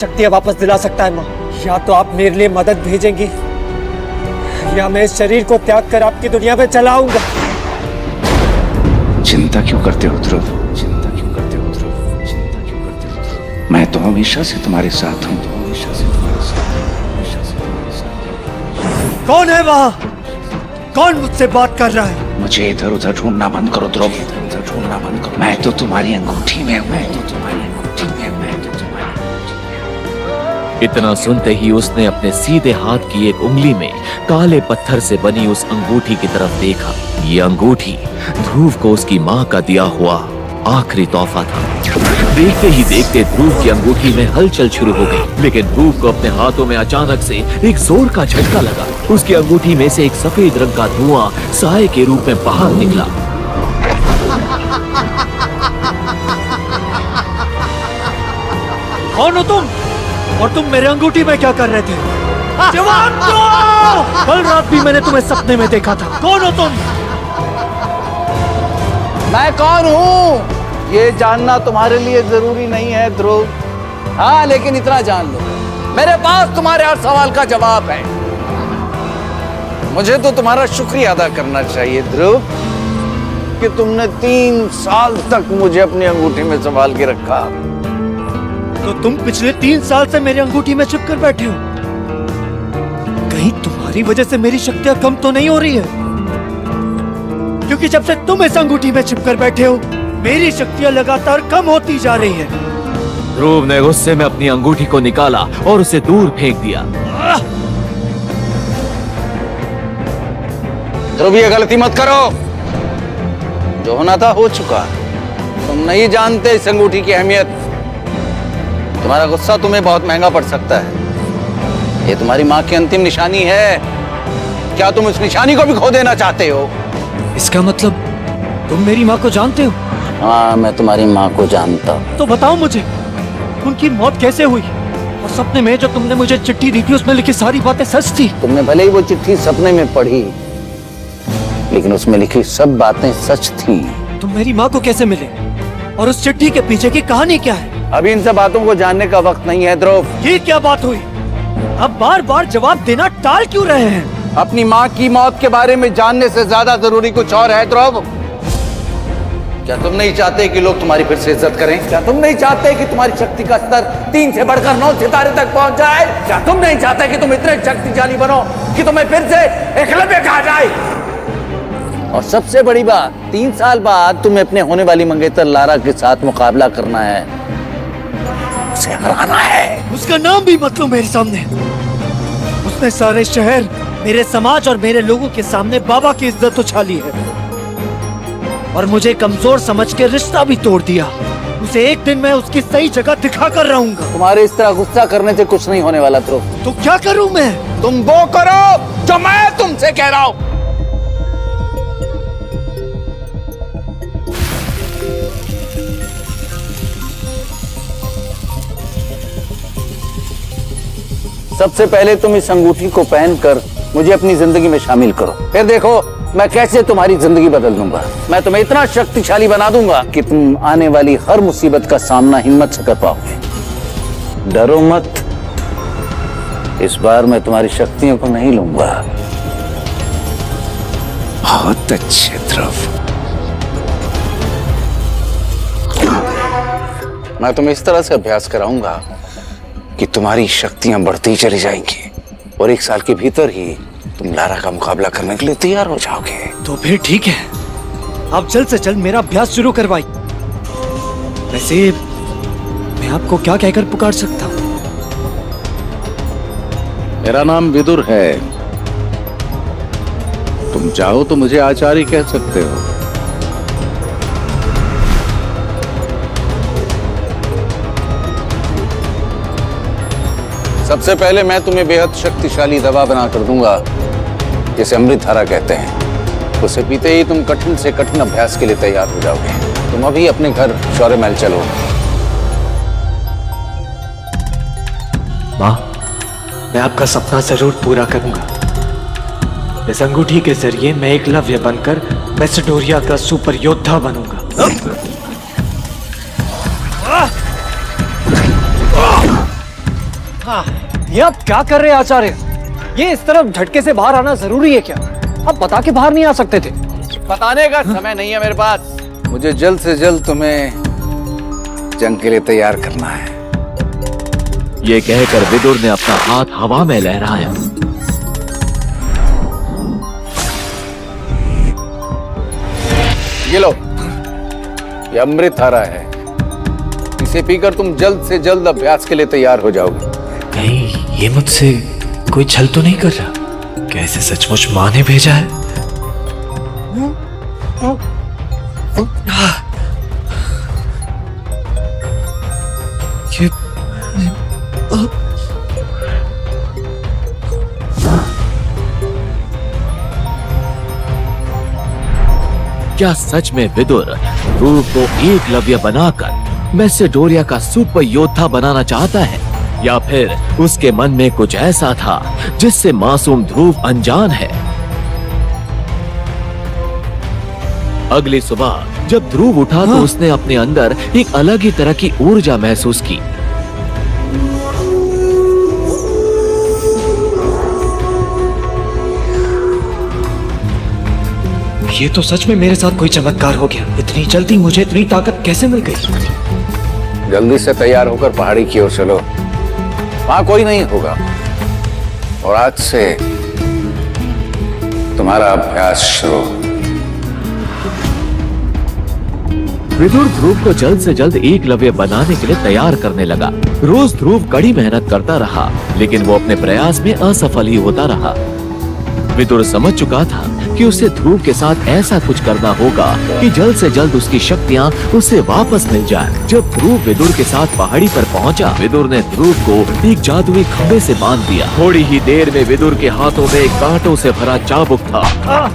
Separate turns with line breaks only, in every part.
शक्तियां वापस दिला सकता है माँ। या तो आप मेरे लिए मदद भेजेंगी या मैं इस शरीर को त्याग कर आपकी दुनिया में चला आऊंगा।
चिंता क्यों करते हो ध्रुव? चिंता क्यों करते हो ध्रुव? चिंता क्यों करते हो ध्रुव? मैं तो हमेशा से तुम्हारे साथ हूँ। हमेशा से तुम्हारे साथ हूँ। हमेशा से तुम्हारे साथ।
कौन है वहाँ? कौन मुझसे बात कर रहा है?
मुझे इधर उधर ढूंढना बंद करो ध्रुव। इधर उधर ढूंढना बंद करो। मैं तो तुम्हारी अंगूठी में हूँ। मैं तो तुम्हारी अंगूठी में हूँ। मैं तो तुम्हारी अंगूठी में।
इतना सुनते ही उसने अपने सीधे हाथ की एक उंगली में काले पत्थर से बनी उस अंगूठी की तरफ देखा। ये अंगूठी ध्रुव को उसकी माँ का दिया हुआ आखिरी तोहफा था। देखते ही देखते ध्रुव की अंगूठी में हलचल शुरू हो गई, लेकिन ध्रुव को अपने हाथों में अचानक से एक जोर का झटका लगा। उसकी अंगूठी में से एक सफेद रंग का धुआं साए के रूप में बाहर निकला।
कौन हो तुम? और तुम मेरे अंगूठी में क्या कर रहे थे? जवाब दो! कल रात भी मैंने तुम्हें सपने में देखा था। कौन हो तुम?
मैं कौन हूँ ये जानना तुम्हारे लिए जरूरी नहीं है ध्रुव। हाँ, लेकिन इतना जान लो, मेरे पास तुम्हारे हर सवाल का जवाब है। मुझे तो तुम्हारा शुक्रिया अदा करना चाहिए ध्रुव कि तुमने 3 साल तक मुझे अपनी अंगूठी में संभाल के रखा।
तो तुम पिछले 3 साल से मेरी अंगूठी में छिपकर बैठे हो। कहीं तुम्हारी वजह से मेरी शक्तियां कम तो नहीं हो रही है? क्योंकि जब से तुम इस अंगूठी में छिपकर बैठे हो, मेरी शक्तियां लगातार कम होती जा रही है।
ध्रुव ने गुस्से में अपनी अंगूठी को निकाला और उसे दूर फेंक दिया।
ध्रुव, ये गलती मत करो। जो होना था हो चुका। तुम नहीं जानते इस अंगूठी की अहमियत। तुम्हारा गुस्सा तुम्हें बहुत महंगा पड़ सकता है। ये तुम्हारी माँ की अंतिम निशानी है। क्या तुम इस निशानी को भी खो देना चाहते हो?
इसका मतलब तुम मेरी माँ को जानते हो?
हाँ, मैं तुम्हारी माँ को जानता हूँ।
तो बताओ मुझे, उनकी मौत कैसे हुई? और सपने में जो तुमने मुझे चिट्ठी दी थी, उसमें लिखी सारी बातें सच थी?
तुमने भले ही वो चिट्ठी सपने में पढ़ी, लेकिन उसमें लिखी सब बातें सच थी।
तुम मेरी माँ को कैसे मिले? और उस चिट्ठी के पीछे की कहानी क्या है?
अभी इन सब बातों को जानने का वक्त नहीं है ध्रुव।
ये क्या बात हुई? अब बार बार जवाब देना टाल क्यों रहे हैं?
अपनी माँ की मौत के बारे में जानने से ज्यादा जरूरी कुछ और है ध्रुव। क्या तुम नहीं चाहते कि लोग तुम्हारी फिर से इज्जत करें? क्या तुम नहीं चाहते कि तुम्हारी शक्ति का स्तर 3 से बढ़कर 9 सितारे तक पहुंच जाए? क्या तुम नहीं चाहते कि तुम इतने शक्तिशाली बनो कि तुम्हें फिर से एकलव्य कहा जाए? और सबसे बड़ी बात, 3 साल बाद तुम्हें अपने होने वाली मंगेतर लारा के साथ मुकाबला करना है, उसे हराना है।
उसका नाम भी मत लो मेरे सामने। उसने सारे शहर, मेरे समाज और मेरे लोगों के सामने बाबा की इज्जत उछाली है और मुझे कमजोर समझ के रिश्ता भी तोड़ दिया। उसे एक दिन मैं उसकी सही जगह दिखा कर रहूंगा।
तुम्हारे इस तरह गुस्सा करने से कुछ नहीं होने वाला ध्रुव।
तो क्या करूं मैं?
तुम वो करो जो मैं तुमसे कह रहा हूं। सबसे पहले तुम इस अंगूठी को पहनकर मुझे अपनी जिंदगी में शामिल करो, फिर देखो मैं कैसे तुम्हारी जिंदगी बदल दूंगा। मैं तुम्हें इतना शक्तिशाली बना दूंगा कि तुम आने वाली हर मुसीबत का सामना हिम्मत से कर पाओगे। डरो मत, इस बार मैं तुम्हारी शक्तियों को नहीं लूंगा।
बहुत अच्छे ध्रुव।
मैं तुम्हें इस तरह से अभ्यास कराऊंगा कि तुम्हारी शक्तियां बढ़ती चली जाएंगी और 1 साल के भीतर ही तुम लारा का मुकाबला करने के लिए तैयार हो जाओगे।
तो फिर ठीक है, आप जल्द से जल्द मेरा अभ्यास शुरू करवाइए। वैसे मैं आपको क्या कहकर पुकार सकता हूँ?
मेरा नाम विदुर है। तुम चाहो तो मुझे आचार्य कह सकते हो।
सबसे पहले मैं तुम्हें बेहद शक्तिशाली दवा बना कर दूंगा, जिसे अमृत धारा कहते हैं। उसे पीते ही तुम कठिन से कठिन अभ्यास के लिए तैयार हो जाओगे। तुम अभी अपने घर शौर्य महल चलो।
माँ, मैं आपका सपना जरूर पूरा करूंगा। इस अंगूठी के जरिए मैं एकलव्य बनकर मैसेडोरिया का सुपर योद्धा बनूंगा। हाँ, ये आप क्या कर रहे हैं आचार्य? ये इस तरफ झटके से बाहर आना जरूरी है क्या? आप बता के बाहर नहीं आ सकते थे?
बताने का समय नहीं है मेरे पास। मुझे जल्द से जल्द तुम्हें जंग के लिए तैयार करना है।
ये कहकर विदुर ने अपना हाथ हवा में लहराया।
ये लो, ये अमृत धारा है। इसे पीकर तुम जल्द से जल्द अभ्यास के लिए तैयार हो जाओगे।
नहीं, ये मुझसे कोई छल तो नहीं कर रहा? क्या इसे सचमुच माँ ने भेजा है?
क्या सच में विदुर ध्रुव को एकलव्य बनाकर मैसेडोरिया का सुपर योद्धा बनाना चाहता है, या फिर उसके मन में कुछ ऐसा था जिससे मासूम ध्रुव अनजान है? अगली सुबह जब ध्रुव उठा तो उसने अपने अंदर एक अलग ही तरह की ऊर्जा महसूस की।
ये तो सच में मेरे साथ कोई चमत्कार हो गया। इतनी जल्दी मुझे इतनी ताकत कैसे मिल गई?
जल्दी से तैयार होकर पहाड़ी की ओर चलो, वहां कोई नहीं होगा। और आज से तुम्हारा अभ्यास शुरू।
विदुर ध्रुव को जल्द से जल्द एकलव्य बनाने के लिए तैयार करने लगा। रोज ध्रुव कड़ी मेहनत करता रहा, लेकिन वो अपने प्रयास में असफल ही होता रहा। विदुर समझ चुका था कि उसे ध्रुव के साथ ऐसा कुछ करना होगा कि जल्द से जल्द उसकी शक्तियां उसे वापस मिल जाएं। जब ध्रुव विदुर के साथ पहाड़ी पर पहुंचा, विदुर ने ध्रुव को एक जादुई खंभे से बांध दिया। थोड़ी ही देर में विदुर के हाथों में एक कांटों से भरा चाबुक था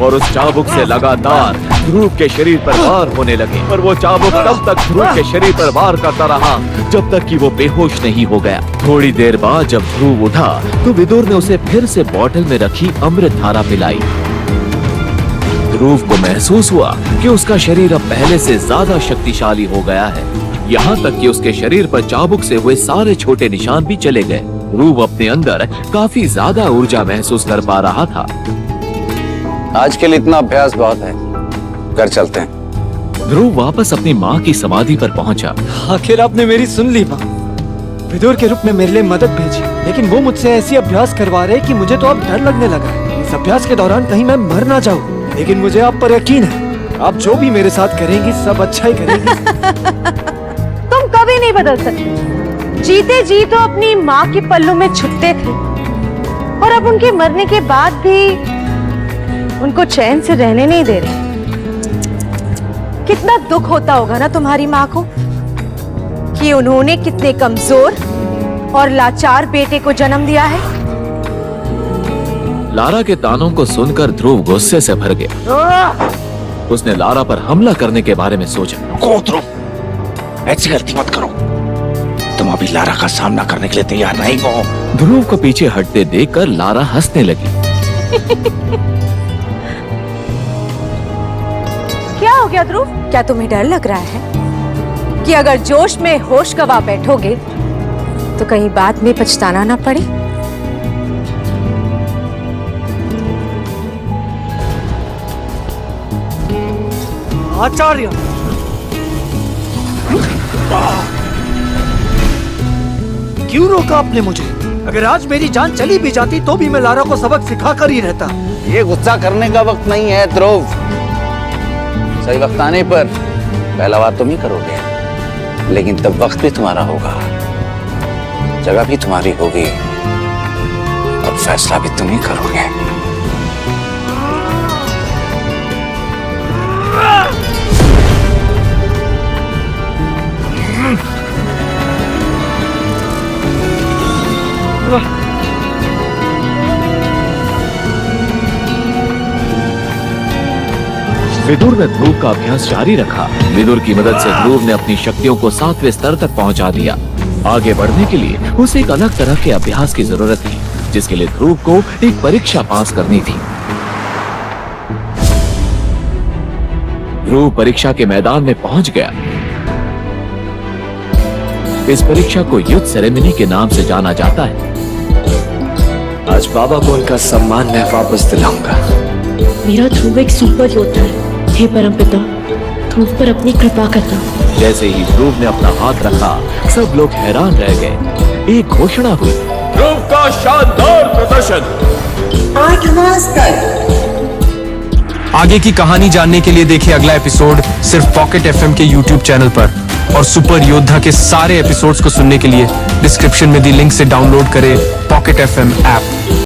और उस चाबुक से लगातार ध्रुव के शरीर पर वार होने लगे। और वो चाबुक तब तक ध्रुव के शरीर पर वार करता रहा जब तक कि वो बेहोश नहीं हो गया। थोड़ी देर बाद जब ध्रुव उठा तो विदुर ने उसे फिर से बोतल में रखी अमृत धारा पिलाई। ध्रुव को महसूस हुआ कि उसका शरीर अब पहले से ज्यादा शक्तिशाली हो गया है। यहाँ तक कि उसके शरीर पर चाबुक से हुए सारे छोटे निशान भी चले गए। ध्रुव अपने अंदर काफी ज्यादा ऊर्जा महसूस कर पा रहा था।
आज के लिए इतना अभ्यास बहुत है, घर चलते हैं।
ध्रुव वापस अपनी माँ की समाधि पर पहुंचा।
आखिर आपने मेरी सुन ली माँ। विदुर के रूप में मेरे लिए मदद भेजी, लेकिन वो मुझसे ऐसी अभ्यास करवा रहे कि मुझे तो अब डर लगने लगा है। इस अभ्यास के दौरान कहीं मैं मर ना जाऊं। लेकिन मुझे आप पर यकीन है, आप जो भी मेरे साथ करेंगी सब अच्छा ही करेंगी।
तुम कभी नहीं बदल सकते। जीते जी तो अपनी माँ के पल्लू में छुपते थे, और अब उनके मरने के बाद भी उनको चैन से रहने नहीं दे रहे। कितना दुख होता होगा ना तुम्हारी माँ को कि उन्होंने कितने कमजोर और लाचार बेटे को जन्म दिया है।
लारा के तानों को सुनकर ध्रुव गुस्से से भर गया। उसने लारा पर हमला करने के बारे में सोचा।
रुको ध्रुव, ऐसी गलती मत करो। तुम अभी लारा का सामना करने के लिए तैयार नहीं हो।
ध्रुव को पीछे हटते देखकर लारा हंसने लगी।
क्या हो गया ध्रुव? क्या तुम्हें डर लग रहा है कि अगर जोश में होश गवा बैठोगे तो कहीं बाद में पछताना ना पड़े?
आचार्य, क्यों रोका आपने मुझे? अगर आज मेरी जान चली भी जाती तो भी मैं लारा को सबक सिखा कर ही रहता।
ये गुस्सा करने का वक्त नहीं है ध्रुव। सही वक्त आने पर पहला बार तुम ही करोगे, लेकिन तब वक्त भी तुम्हारा होगा, जगह भी तुम्हारी होगी और फैसला भी तुम ही करोगे।
विदुर ने ध्रुव का अभ्यास जारी रखा। विदुर की मदद से ध्रुव ने अपनी शक्तियों को 7वें स्तर तक पहुंचा दिया। आगे बढ़ने के लिए उसे एक अलग तरह के अभ्यास की जरूरत थी, जिसके लिए ध्रुव को एक परीक्षा पास करनी थी। ध्रुव परीक्षा के मैदान में पहुंच गया। इस परीक्षा को युद्ध सेरेमनी के नाम से जाना जाता है।
आज बाबा को उनका सम्मान मैं वापस दिलाऊंगा।
मेरा ध्रुव एक सुपर योद्धा है। हे परमपिता, ध्रुव पर अपनी कृपा करना।
जैसे ही ध्रुव ने अपना हाथ रखा, सब लोग हैरान रह गए। एक घोषणा हुई।
ध्रुव का शानदार प्रदर्शन।
8 मास्टर।
आगे की कहानी जानने के लिए देखिए अगला एपिसोड सिर्फ पॉकेट एफएम के यूट्यूब चैनल पर। और सुपर योद्धा के सारे एपिसोड्स को सुनने के लिए डिस्क्रिप्शन में दी लिंक से डाउनलोड करें पॉकेट एफएम ऐप।